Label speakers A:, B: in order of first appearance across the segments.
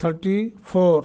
A: 34।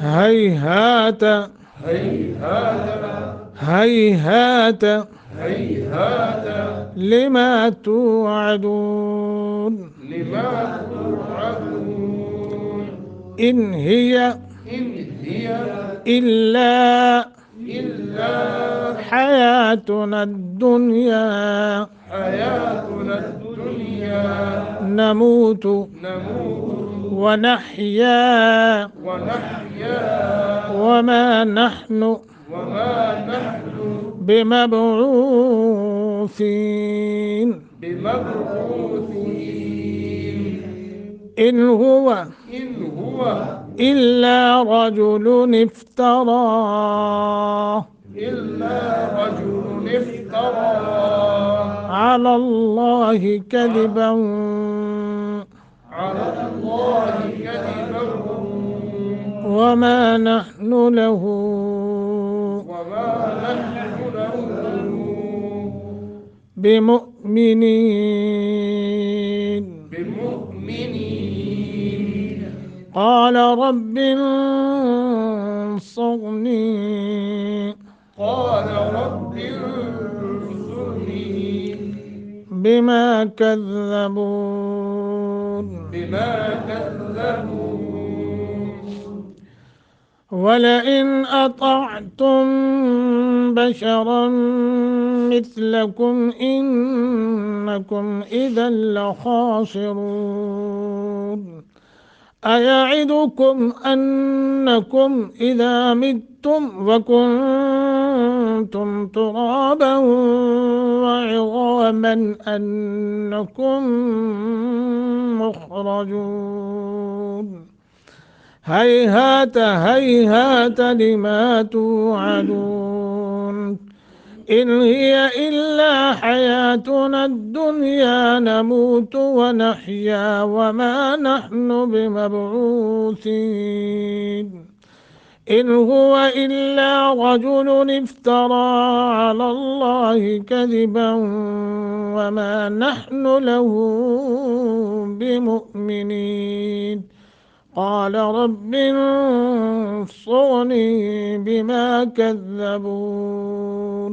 A: هيهات
B: هيهات
A: هيهات
B: هيهات
A: لما توعدون
B: لما توعدون.
A: إن هي
B: إن هي
A: إلا
B: إلا
A: حياتنا الدنيا
B: حياتنا الدنيا
A: نموت
B: نموت
A: ونحيا
B: ونحيا
A: وما نحن
B: وما نحن
A: بمبعوثين
B: بمبعوثين.
A: إن هو
B: إن هو
A: إلا رجل افترى
B: إلا رجل افترى
A: على الله كذبا
B: على الله كذبا
A: وما نحن له
B: وما نحن له
A: بمؤمنين قال رب انصرني
B: قال رب انصرني
A: بما كذبون
B: بما كذبون.
A: ولئن أطعتم بشرا مثلكم إنكم إذا لخاسرون أيعدكم أنكم إذا متم وكنتم ترابا وعظاما أنكم مخرجون هيهات هيهات لما توعدون إن هي إلا حياتنا الدنيا نموت ونحيا وما نحن بمبعوثين إن هو إلا رجل افترى على الله كذبا وما نحن له بمؤمنين قال رب انصرني بما كذبون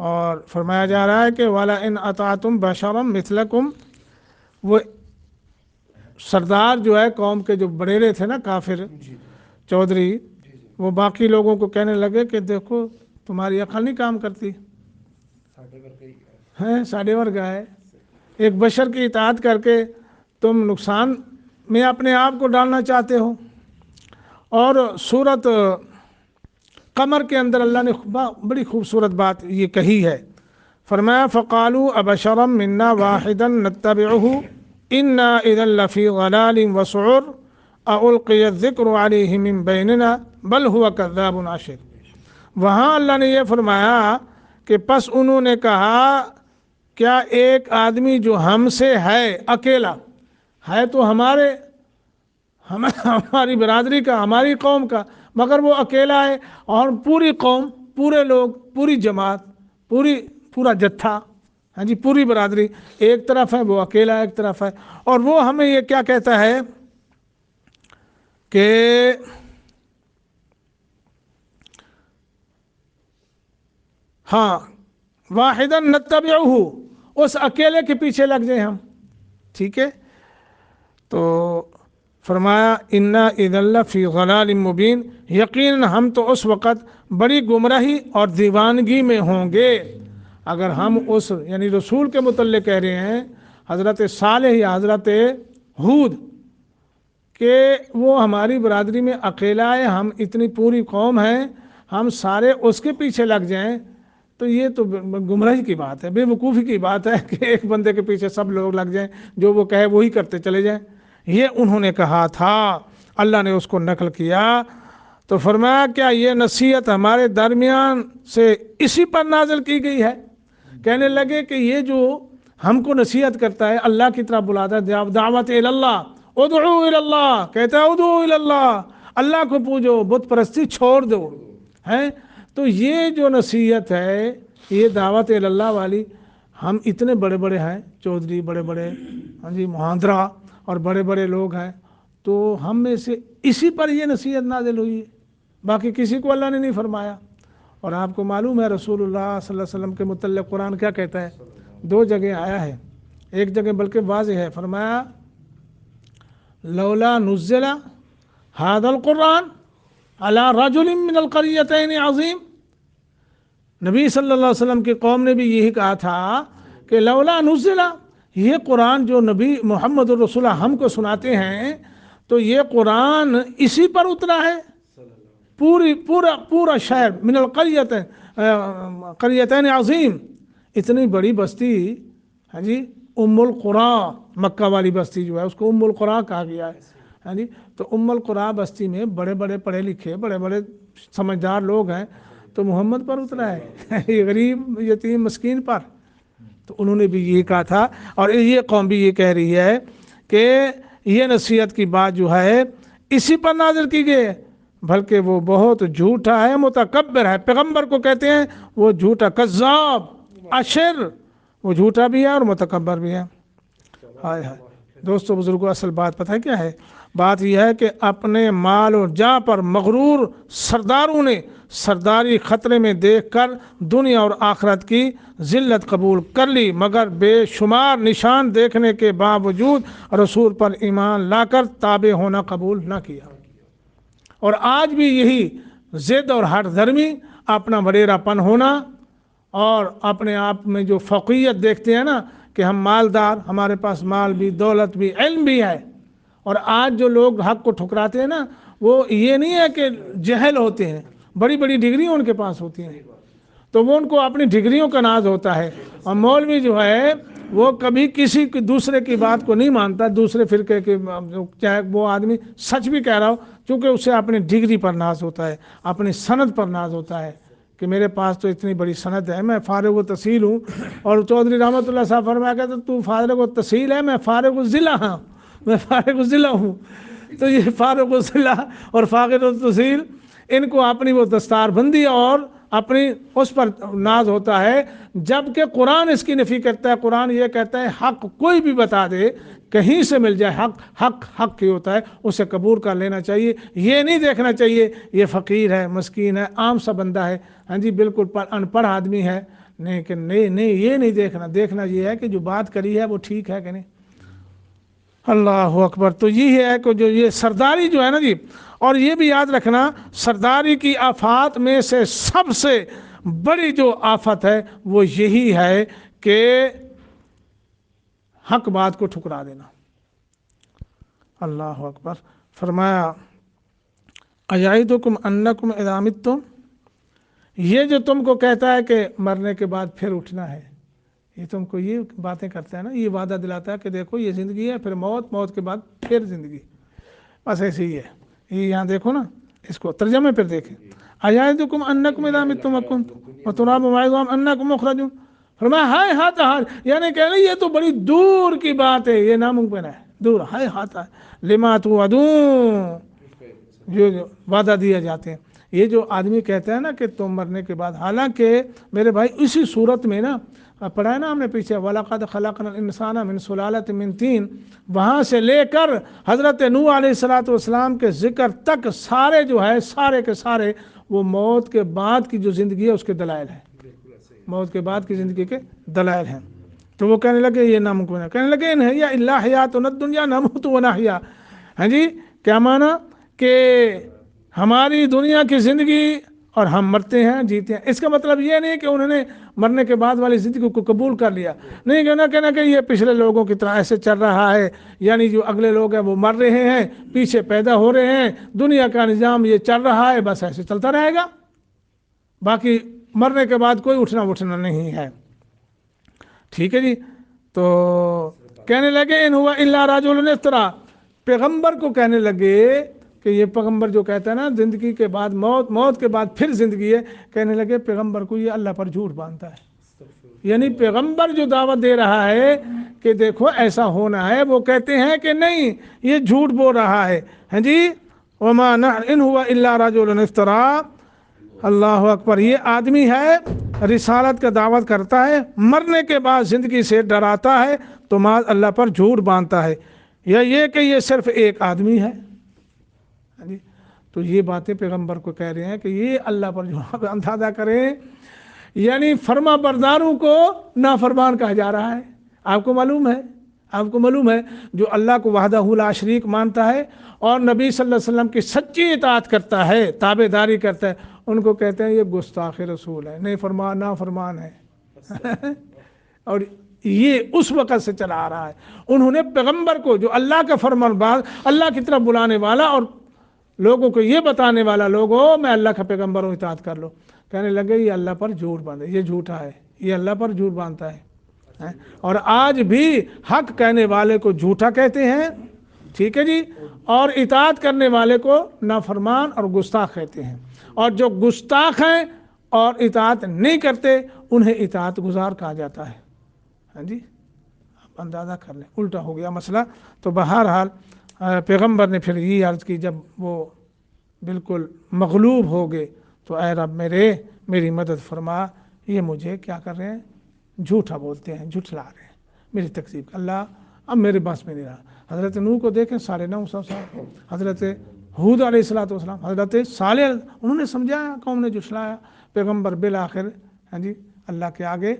A: اور فرمایا جا رہا ہے کہ والا ان اطاعتم بشرم مثلکم، وہ سردار جو ہے قوم کے جو بڑیرے تھے نا کافر چودھری، وہ باقی لوگوں کو کہنے لگے کہ دیکھو تمہاری عقل نہیں کام کرتی ہیں، ساڑھے ورگا ہے، ایک بشر کی اطاعت کر کے تم نقصان میں اپنے آپ کو ڈالنا چاہتے ہو۔ اور سورت قمر کے اندر اللہ نے بڑی خوبصورت بات یہ کہی ہے، فرمایا فقالوا ابشرا منا واحدا نتبعہ انا اذا لفی ضلال وسعر القی الذکر علیہ من بیننا بل هو کذاب عشر۔ وہاں اللہ نے یہ فرمایا کہ پس انہوں نے کہا کیا ایک آدمی جو ہم سے ہے اکیلا ہے تو ہماری برادری کا، ہماری قوم کا، مگر وہ اکیلا ہے، اور پوری قوم، پورے لوگ، پوری جماعت، پورا جتھا، ہاں جی، پوری برادری ایک طرف ہے، وہ اکیلا ایک طرف ہے، اور وہ ہمیں یہ کیا کہتا ہے کہ ہاں واحدا نتبعہ، اس اکیلے کے پیچھے لگ جائیں ہم، ٹھیک ہے۔ تو فرمایا انا اذا لفی ضلال مبین، یقیناً ہم تو اس وقت بڑی گمراہی اور دیوانگی میں ہوں گے اگر ہم اس یعنی رسول کے متعلق کہہ رہے ہیں حضرت صالح یا حضرت ہود کہ وہ ہماری برادری میں اکیلا ہے، ہم اتنی پوری قوم ہیں، ہم سارے اس کے پیچھے لگ جائیں تو یہ تو گمراہی کی بات ہے، بے وقوفی کی بات ہے کہ ایک بندے کے پیچھے سب لوگ لگ جائیں، جو وہ کہے وہی کرتے چلے جائیں۔ یہ انہوں نے کہا تھا، اللہ نے اس کو نقل کیا تو فرمایا کیا یہ نصیحت ہمارے درمیان سے اسی پر نازل کی گئی ہے؟ کہنے لگے کہ یہ جو ہم کو نصیحت کرتا ہے، اللہ کی طرف بلاتا ہے، دعوت اللہ، ادعو الی اللہ، کہتا ہے ادعو الی اللہ، اللہ کو پوجو، بت پرستی چھوڑ دو، ہیں؟ تو یہ جو نصیحت ہے، یہ دعوت الی اللہ والی، ہم اتنے بڑے بڑے ہیں چودھری، بڑے بڑے ہاں جی مہاندرا اور بڑے بڑے لوگ ہیں، تو ہم میں سے اسی پر یہ نصیحت نازل ہوئی ہے، باقی کسی کو اللہ نے نہیں فرمایا۔ اور آپ کو معلوم ہے رسول اللہ صلی اللہ علیہ وسلم کے متعلق قرآن کیا کہتا ہے؟ 2 جگہ آیا ہے، ایک جگہ بلکہ واضح ہے، فرمایا لولا نزل هذا القرآن على رجل من القريتين عظیم، نبی صلی اللہ علیہ وسلم کی قوم نے بھی یہی کہا تھا کہ لولا نزل، یہ قرآن جو نبی محمد الرسول اللہ ہم کو سناتے ہیں تو یہ قرآن اسی پر اترا ہے، پورا شہر، من قریتین عظیم، اتنی بڑی بستی، ہاں جی، ام القریٰ، مکہ والی بستی جو ہے اس کو ام القریٰ کہا گیا ہے، ہاں جی، تو ام القریٰ بستی میں بڑے بڑے پڑھے لکھے، بڑے بڑے سمجھدار لوگ ہیں، تو محمد پر اترا ہے یہ غریب یتیم مسکین پر؟ تو انہوں نے بھی یہ کہا تھا، اور یہ قوم بھی یہ کہہ رہی ہے کہ یہ نصیحت کی بات جو ہے اسی پر نازل کی گئی ہے، بلکہ وہ بہت جھوٹا ہے، متکبر ہے، پیغمبر کو کہتے ہیں وہ جھوٹا، کذاب، اشر، وہ جھوٹا بھی ہے اور متکبر بھی ہے۔ ہائے ہائے دوستو بزرگوں، اصل بات پتہ ہے کیا ہے؟ بات یہ ہے کہ اپنے مال اور جاں پر مغرور سرداروں نے سرداری خطرے میں دیکھ کر دنیا اور آخرت کی ذلت قبول کر لی، مگر بے شمار نشان دیکھنے کے باوجود رسول پر ایمان لا کر تابع ہونا قبول نہ کیا۔ اور آج بھی یہی ضد اور ہٹ دھرمی، اپنا وڈیرا پن ہونا اور اپنے آپ میں جو فوقیت دیکھتے ہیں نا کہ ہم مالدار، ہمارے پاس مال بھی، دولت بھی، علم بھی ہے، اور آج جو لوگ حق کو ٹھکراتے ہیں نا وہ یہ نہیں ہے کہ جہل ہوتے ہیں، بڑی بڑی ڈگریاں ان کے پاس ہوتی ہیں تو وہ ان کو اپنی ڈگریوں کا ناز ہوتا ہے، اور مولوی جو ہے وہ کبھی کسی دوسرے کی بات کو نہیں مانتا، دوسرے فرقے کے، چاہے وہ آدمی سچ بھی کہہ رہا ہو، چونکہ اسے اپنی ڈگری پر ناز ہوتا ہے، اپنی سند پر ناز ہوتا ہے کہ میرے پاس تو اتنی بڑی سند ہے، میں فارغ التحصیل ہوں۔ اور چودھری رحمۃ اللہ صاحب فرمایا کہ تو فارغ التحصیل ہے، میں فارغ الضلع ہوں، میں فارغ الضلع ہوں۔ تو یہ فارغ الضلع اور فارغ التحصیل، ان کو اپنی وہ دستار بندی اور اپنی اس پر ناز ہوتا ہے، جبکہ قرآن اس کی نفی کرتا ہے۔ قرآن یہ کہتا ہے حق کوئی بھی بتا دے، کہیں سے مل جائے، حق ہی ہوتا ہے، اسے قبول کر لینا چاہیے، یہ نہیں دیکھنا چاہیے یہ فقیر ہے، مسکین ہے، عام سا بندہ ہے، ہاں جی، بالکل ان پڑھ آدمی ہے، نہیں کہ نہیں یہ نہیں دیکھنا، دیکھنا یہ ہے کہ جو بات کری ہے وہ ٹھیک ہے کہ نہیں۔ اللہ اکبر۔ تو یہ ہے کہ جو یہ سرداری جو ہے نا جی، اور یہ بھی یاد رکھنا سرداری کی آفات میں سے سب سے بڑی جو آفت ہے وہ یہی ہے کہ حق بات کو ٹھکرا دینا۔ اللہ اکبر۔ فرمایا اَیَعِدُکُمْ أَنَّکُمْ إِذَا مِتُّمْ، یہ جو تم کو کہتا ہے کہ مرنے کے بعد پھر اٹھنا ہے، یہ تم کو یہ باتیں کرتا ہے نا، یہ وعدہ دلاتا ہے کہ دیکھو یہ زندگی ہے، پھر موت، موت کے بعد پھر زندگی، بس ایسے ہی ہے۔ یہ یہاں دیکھو نا، اس کو ترجمے پر دیکھیں، اَیَعِدُکُمْ أَنَّکُمْ إِذَا مِتُّمْ وَتُرَابُ وَعِظَامٌ أَنَّکُمْ مُخْرَجُونَ۔ فرمایا ہائے ہاتھ ہاتھ، یعنی کہہ رہے یہ تو بڑی دور کی بات ہے، یہ ناممکن ہے، دور، ہائے ہاتھ لما توعدون، جو وعدہ دیا جاتے ہیں۔ یہ جو آدمی کہتا ہے نا کہ تم مرنے کے بعد، حالانکہ میرے بھائی اسی صورت میں نا پڑھا ہے نا ہم نے پیچھے وَلَقَدْ خَلَقْنَا الْإِنسَانَ مِنْ سُلَالَةٍ مِنْ طِينٍ، وہاں سے لے کر حضرت نوح علیہ السلام کے ذکر تک سارے جو ہے سارے کے سارے وہ موت کے بعد کی جو زندگی ہے اس کے دلائل ہیں، موت کے بعد کی زندگی کے دلائل ہیں۔ تو وہ کہنے لگے یہ ناممکن ہے، کہنے لگے ان ہی الا حیاتنا الدنیا نموت ونحیا۔ ہاں جی، کیا معنی کہ ہماری دنیا کی زندگی اور ہم مرتے ہیں جیتے ہیں۔ اس کا مطلب یہ نہیں کہ انہوں نے مرنے کے بعد والی زندگی کو قبول کر لیا، نہیں کہنا کہ یہ پچھلے لوگوں کی طرح ایسے چل رہا ہے، یعنی جو اگلے لوگ ہیں وہ مر رہے ہیں، پیچھے پیدا ہو رہے ہیں، دنیا کا نظام یہ چل رہا ہے، بس ایسے چلتا رہے گا، باقی مرنے کے بعد کوئی اٹھنا نہیں ہے۔ ٹھیک ہے جی۔ تو کہنے لگے ان ہوا الا رجل افترا، پیغمبر کو کہنے لگے کہ یہ پیغمبر جو کہتا ہے نا زندگی کے بعد موت، موت کے بعد پھر زندگی ہے، کہنے لگے پیغمبر کو یہ اللہ پر جھوٹ باندھتا ہے۔ یعنی پیغمبر جو دعوت دے رہا ہے کہ دیکھو ایسا ہونا ہے، وہ کہتے ہیں کہ نہیں یہ جھوٹ بول رہا ہے۔ ہاں جی، وما ان ہوا الا رجل افترا۔ اللہ اکبر۔ یہ آدمی ہے رسالت کا دعوت کرتا ہے، مرنے کے بعد زندگی سے ڈراتا ہے تو معاذ اللہ پر جھوٹ باندھتا ہے، یا یہ کہ یہ صرف ایک آدمی ہے۔ تو یہ باتیں پیغمبر کو کہہ رہے ہیں کہ یہ اللہ پر جھوٹ اندازہ کریں، یعنی فرما برداروں کو نافرمان کہا جا رہا ہے۔ آپ کو معلوم ہے جو اللہ کو وحدہ لا شریک مانتا ہے اور نبی صلی اللہ علیہ وسلم کی سچی اطاعت کرتا ہے، تابع داری کرتا ہے، ان کو کہتے ہیں یہ گستاخ رسول ہے، نافرمان ہے۔ اور یہ اس وقت سے چلا آ رہا ہے۔ انہوں نے پیغمبر کو جو اللہ کا فرمانبر، اللہ کی طرف بلانے والا اور لوگوں کو یہ بتانے والا، لوگوں میں اللہ کا پیغمبر ہوں، اطاعت کر لو، کہنے لگے یہ اللہ پر جھوٹ باندھے، یہ جھوٹا ہے، یہ اللہ پر جھوٹ باندھتا ہے۔ اور آج بھی حق کہنے والے کو جھوٹا کہتے ہیں، ٹھیک ہے جی، اور اطاعت کرنے والے کو نافرمان اور گستاخ کہتے ہیں، اور جو گستاخ ہیں اور اطاعت نہیں کرتے انہیں اطاعت گزار کہا جاتا ہے۔ ہاں جی، آپ اندازہ کر لیں، الٹا ہو گیا مسئلہ۔ تو بہرحال پیغمبر نے پھر یہ عرض کی جب وہ بالکل مغلوب ہو گئے تو اے رب میری مدد فرما، یہ مجھے کیا کر رہے ہیں، جھوٹا بولتے ہیں، جھٹلا رہے ہیں، میری تکذیب۔ اللہ اب میرے بس میں نہیں رہا۔ حضرت نوح کو دیکھیں 950 سال، حضرت ہود علیہ السلام، حضرت صالح، انہوں نے سمجھایا، قوم نے جھٹلایا، پیغمبر بالآخر ہاں جی اللہ کے آگے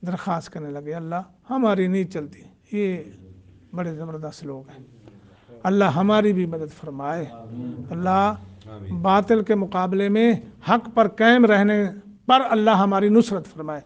A: درخواست کرنے لگے، اللہ ہماری نہیں چلتی، یہ بڑے زبردست لوگ ہیں، اللہ ہماری بھی مدد فرمائے، اللہ باطل کے مقابلے میں حق پر قائم رہنے پر اللہ ہماری نصرت فرمائے۔